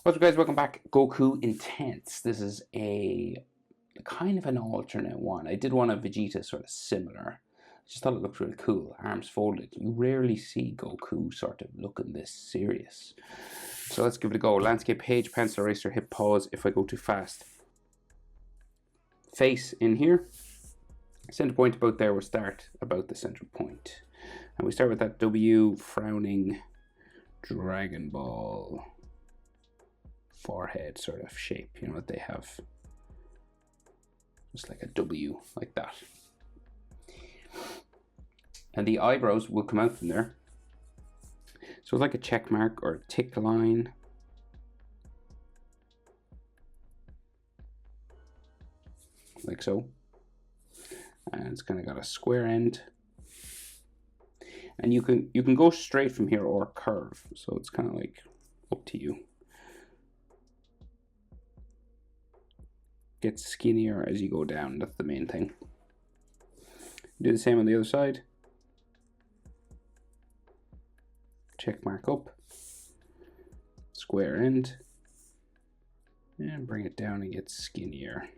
What's up, guys? Welcome back. Goku Intense. This is a kind of an alternate one. I did one of Vegeta sort of similar. I just thought it looked really cool. Arms folded. You rarely see Goku sort of looking this serious. So let's give it a go. Landscape page, pencil eraser, hit pause if I go too fast. Face in here. Center point about there. We'll start about the center point. And we start with that W frowning Dragon Ball forehead sort of shape, you know, that they have just like a W like that, and the eyebrows will come out from there, so it's like a check mark or a tick line, like so, and it's kind of got a square end, and you can go straight from here or curve, so it's kind of like up to you. Gets skinnier as you go down, that's the main thing. Do the same on the other side. Check mark up, square end, and bring it down and get skinnier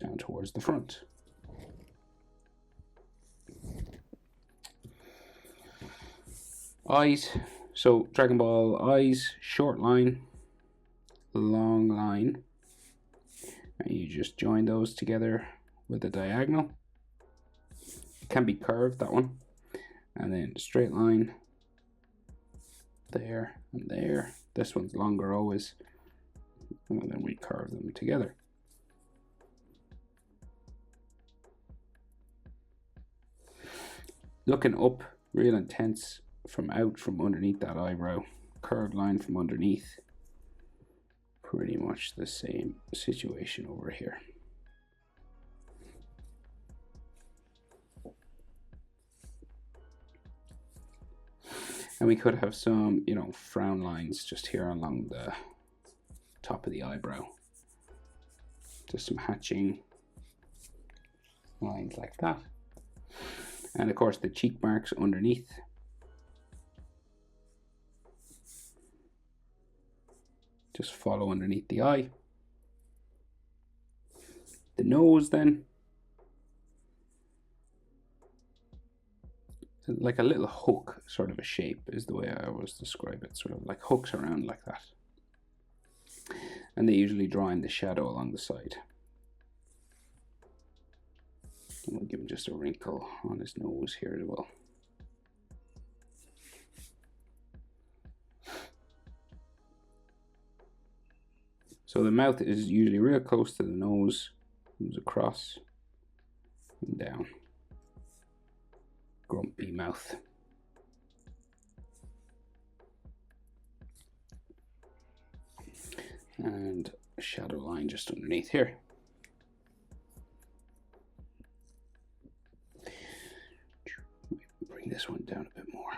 down towards the front. Eyes, so Dragon Ball eyes, short line, long line. And you just join those together with a diagonal. It can be curved, that one. And then straight line there and there. This one's longer always. And then we curve them together. Looking up, real intense from underneath that eyebrow. Curved line from underneath. Pretty much the same situation over here. And we could have some, you know, frown lines just here along the top of the eyebrow. Just some hatching lines like that. And of course the cheek marks underneath. Just follow underneath the eye. The nose then, like a little hook sort of a shape is the way I always describe it, sort of like hooks around like that. And they usually draw in the shadow along the side. And we'll give him just a wrinkle on his nose here as well. So the mouth is usually real close to the nose, comes across and down. Grumpy mouth. And a shadow line just underneath here. Bring this one down a bit more.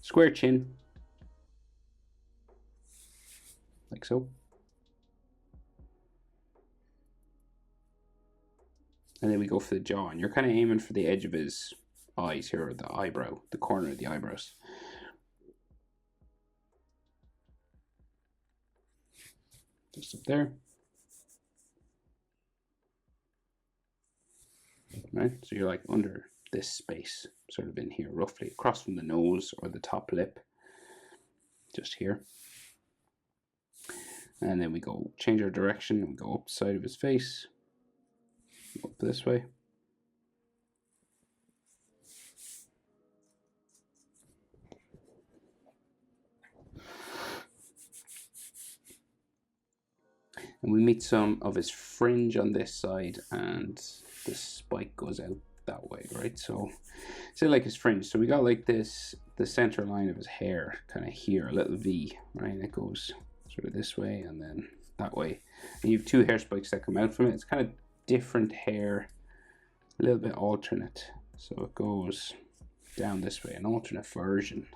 Square chin. Like so. And then we go for the jaw, and you're kind of aiming for the edge of his eyes here, or the eyebrow, the corner of the eyebrows. Just up there. Right, so you're like under this space, sort of in here, roughly across from the nose or the top lip, just here. And then we go change our direction and we go up the side of his face, up this way. And we meet some of his fringe on this side, and the spike goes out that way, right? So say like his fringe. So we got like this, the center line of his hair kind of here, a little V, right? And it goes sort of this way and then that way. And you have two hair spikes that come out from it. It's kind of different hair, a little bit alternate. So it goes down this way, an alternate version.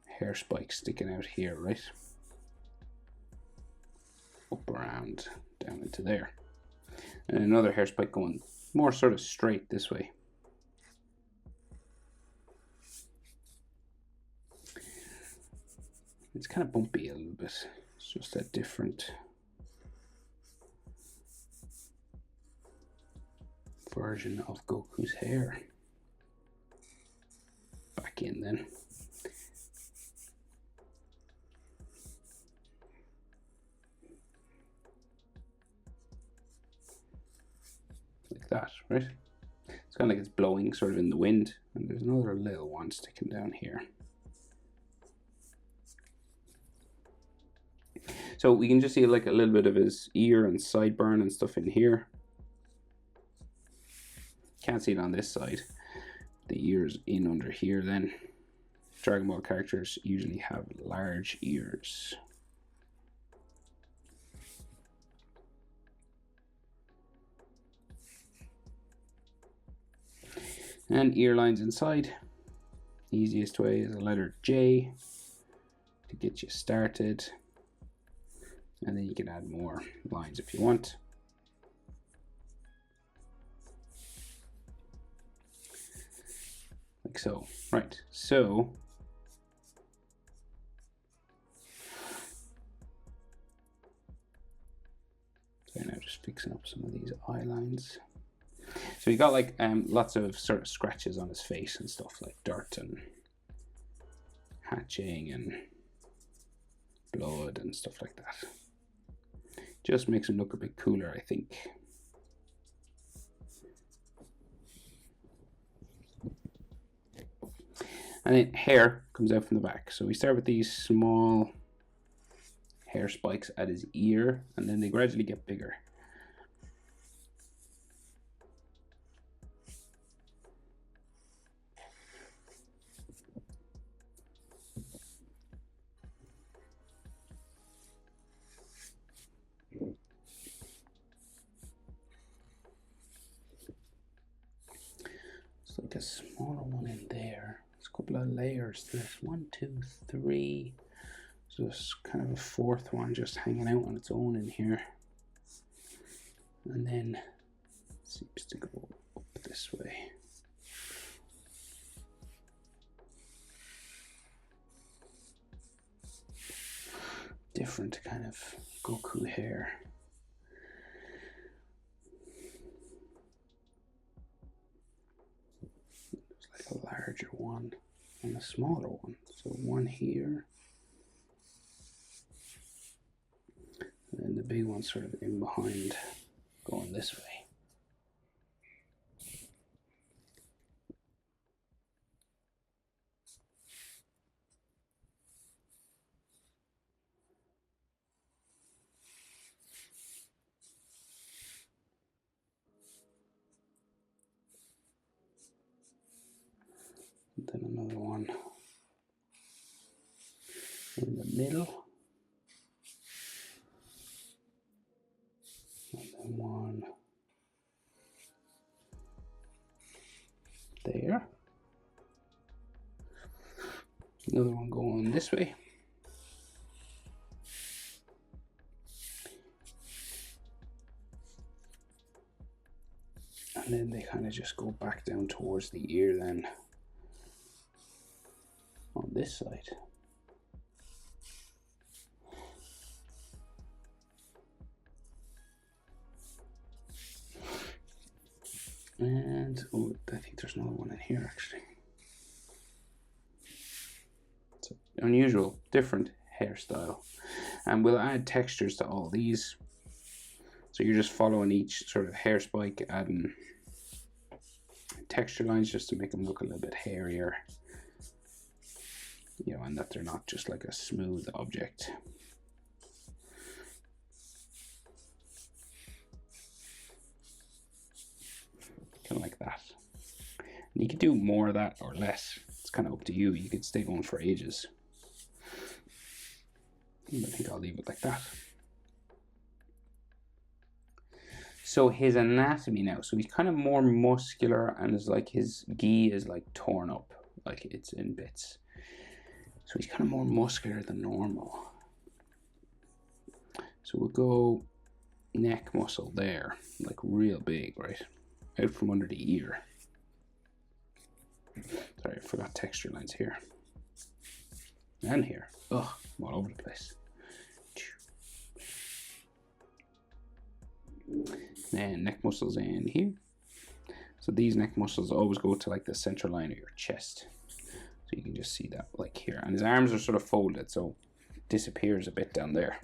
Hair spikes sticking out here, right? Up around, down into there. And another hair spike going more sort of straight this way. It's kind of bumpy a little bit. It's just a different version of Goku's hair. Back in then. Like that, right? It's kind of like it's blowing sort of in the wind, and there's another little one sticking down here. So we can just see like a little bit of his ear and sideburn and stuff in here. Can't see it on this side. The ears in under here then. Dragon Ball characters usually have large ears. And ear lines inside. The easiest way is a letter J to get you started. And then you can add more lines if you want. Like so. Right, so now just fixing up some of these eye lines. So he got like lots of sort of scratches on his face and stuff, like dirt and hatching and blood and stuff like that. Just makes him look a bit cooler, I think. And then hair comes out from the back. So we start with these small hair spikes at his ear, and then they gradually get bigger. It's like a smaller one in there. There's a couple of layers to this. 1, 2, 3. So there's kind of a fourth one just hanging out on its own in here. And then it seems to go up this way. Different kind of Goku hair. There's like a larger one and a smaller one. So one here. And then the big one sort of in behind, going this way. And then another one in the middle. And then one there. Another one going this way. And then they kind of just go back down towards the ear then on this side. And oh, I think there's another one in here actually. It's an unusual, different hairstyle. And we'll add textures to all these. So you're just following each sort of hair spike, adding texture lines just to make them look a little bit hairier. You know, and that they're not just like a smooth object. Kind of like that. And you can do more of that or less. It's kind of up to you. You could stay going for ages. I think I'll leave it like that. So his anatomy now. So he's kind of more muscular, and is like his gi is like torn up, like it's in bits. So he's kind of more muscular than normal. So we'll go neck muscle there, like real big, right? Out from under the ear. Sorry, I forgot texture lines here. and here. Ugh, I'm all over the place. And neck muscles in here. So these neck muscles always go to like the central line of your chest. So you can just see that like here. And his arms are sort of folded, so it disappears a bit down there.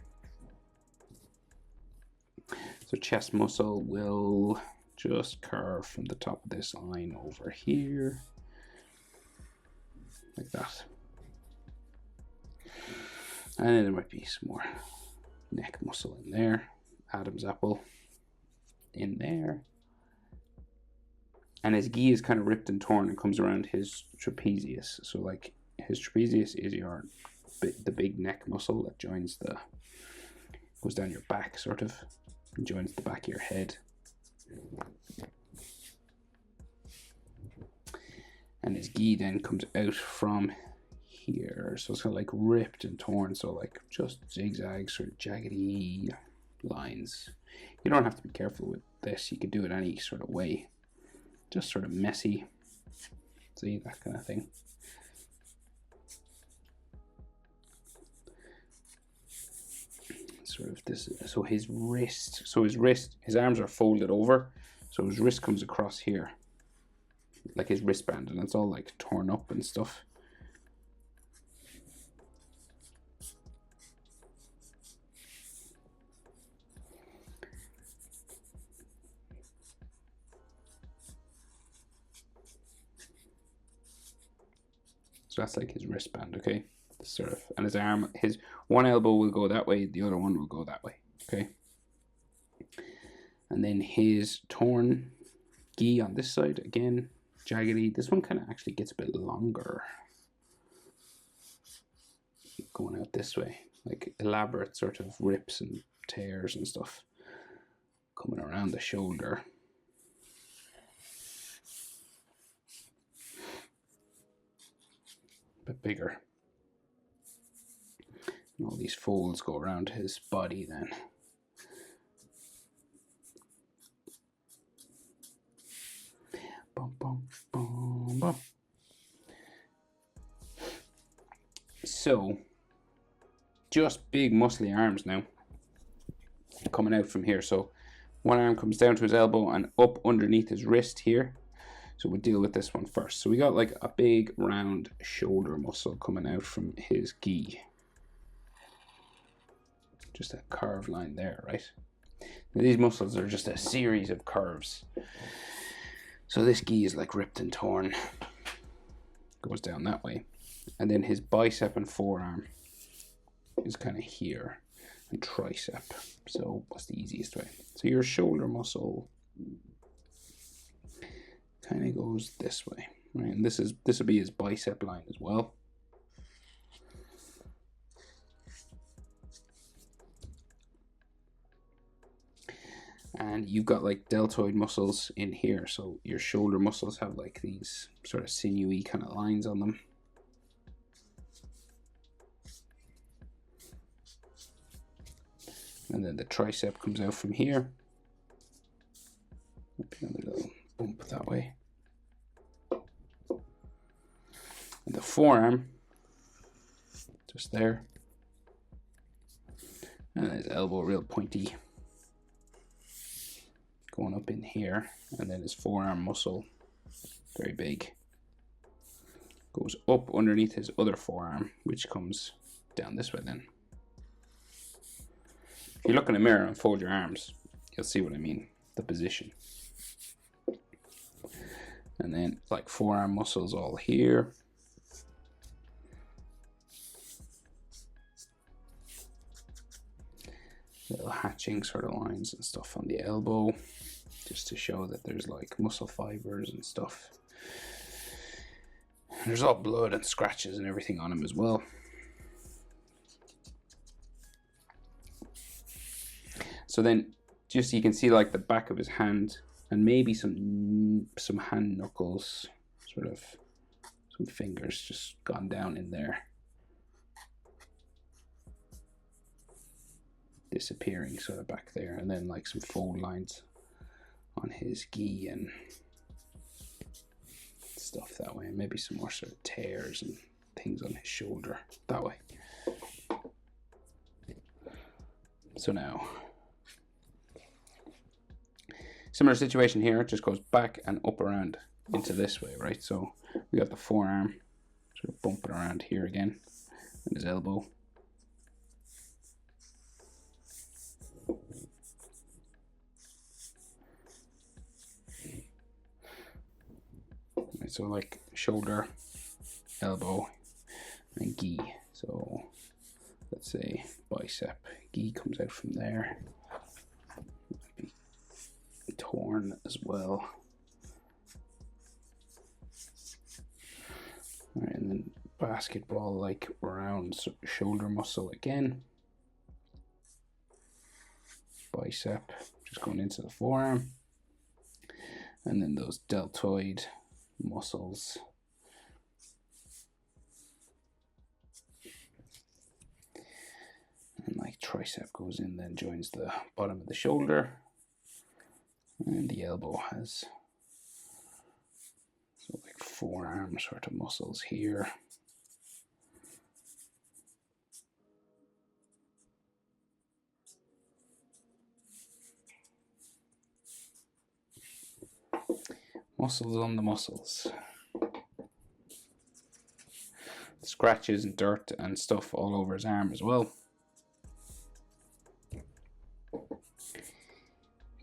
So chest muscle will just curve from the top of this line over here. Like that. And then there might be some more neck muscle in there. Adam's apple in there. And his gi is kind of ripped and torn and comes around his trapezius. So like his trapezius is the big neck muscle that joins goes down your back sort of, and joins the back of your head. And his gi then comes out from here. So it's kind of like ripped and torn. So like just zigzags, sort of jaggedy lines. You don't have to be careful with this. You can do it any sort of way. Just sort of messy. See, that kind of thing. Sort of this. So his arms are folded over. So his wrist comes across here. Like his wristband, and it's all like torn up and stuff. So that's like his wristband, okay? Sort of, and his arm, his one elbow will go that way, the other one will go that way, okay? And then his torn gi on this side, again, jaggedy. This one kind of actually gets a bit longer. Going out this way, like elaborate sort of rips and tears and stuff coming around the shoulder. Bit bigger. And all these folds go around his body then. Bum, bum, bum, bum. So, just big muscly arms now coming out from here. So one arm comes down to his elbow and up underneath his wrist here. So we'll deal with this one first. So we got like a big round shoulder muscle coming out from his gi. Just a curved line there, right? Now these muscles are just a series of curves. So this gi is like ripped and torn. Goes down that way. And then his bicep and forearm is kind of here. And tricep. So what's the easiest way? So your shoulder muscle kind of goes this way, right? And this will be his bicep line as well. And you've got like deltoid muscles in here, so your shoulder muscles have like these sort of sinewy kind of lines on them. And then the tricep comes out from here. Maybe a little bump that way. And the forearm, just there. And his elbow real pointy. Going up in here. And then his forearm muscle, very big. Goes up underneath his other forearm, which comes down this way then. If you look in the mirror and fold your arms, you'll see what I mean, the position. And then like forearm muscles all here. Little hatching sort of lines and stuff on the elbow, just to show that there's like muscle fibers and stuff. And there's all blood and scratches and everything on him as well. So then just you can see like the back of his hand and maybe some hand knuckles, sort of some fingers just gone down in there. Disappearing sort of back there, and then like some fold lines on his gi and stuff that way, and maybe some more sort of tears and things on his shoulder that way. So now, similar situation here, it just goes back and up around into this way, right? So we got the forearm sort of bumping around here again, and his elbow. Right, so like shoulder, elbow, and gi. So let's say bicep, gi comes out from there. Might be torn as well. All right, and then basketball like round shoulder muscle again. Bicep just going into the forearm, and then those deltoid muscles. And like tricep goes in, then joins the bottom of the shoulder, and the elbow has so like forearm sort of muscles here. Muscles on the muscles. Scratches and dirt and stuff all over his arm as well.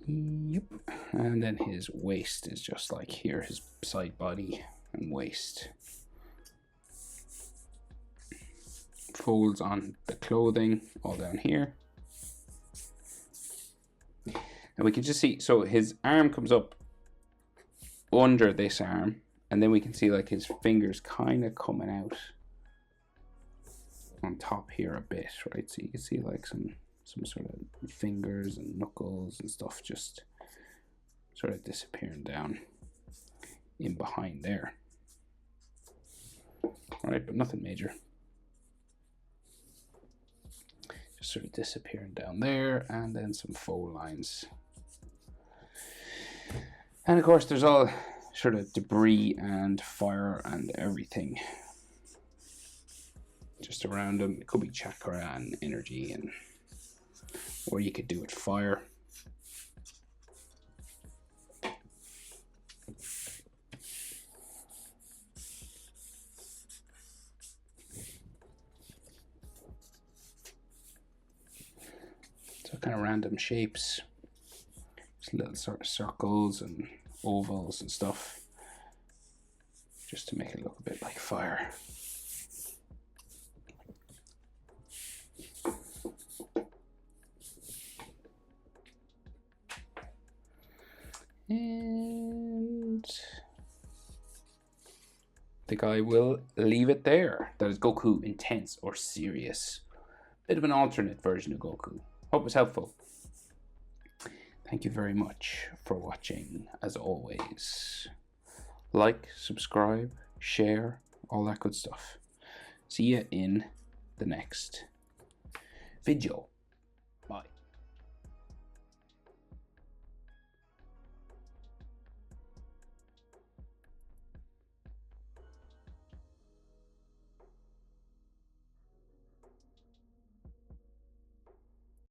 Yep. And then his waist is just like here, his side body and waist. Folds on the clothing all down here. And we can just see, so his arm comes up under this arm, and then we can see like his fingers kind of coming out on top here a bit, right? So you can see like some sort of fingers and knuckles and stuff just sort of disappearing down in behind there. All right, but nothing major. Just sort of disappearing down there, and then some fold lines. And of course, there's all sort of debris and fire and everything just around him. It could be chakra and energy, and or you could do it fire. So kind of random shapes. Just little sort of circles and ovals and stuff, just to make it look a bit like fire. And I think I will leave it there. That is Goku Intense or Serious. Bit of an alternate version of Goku. Hope it was helpful. Thank you very much for watching, as always. Like, subscribe, share, all that good stuff. See you in the next video.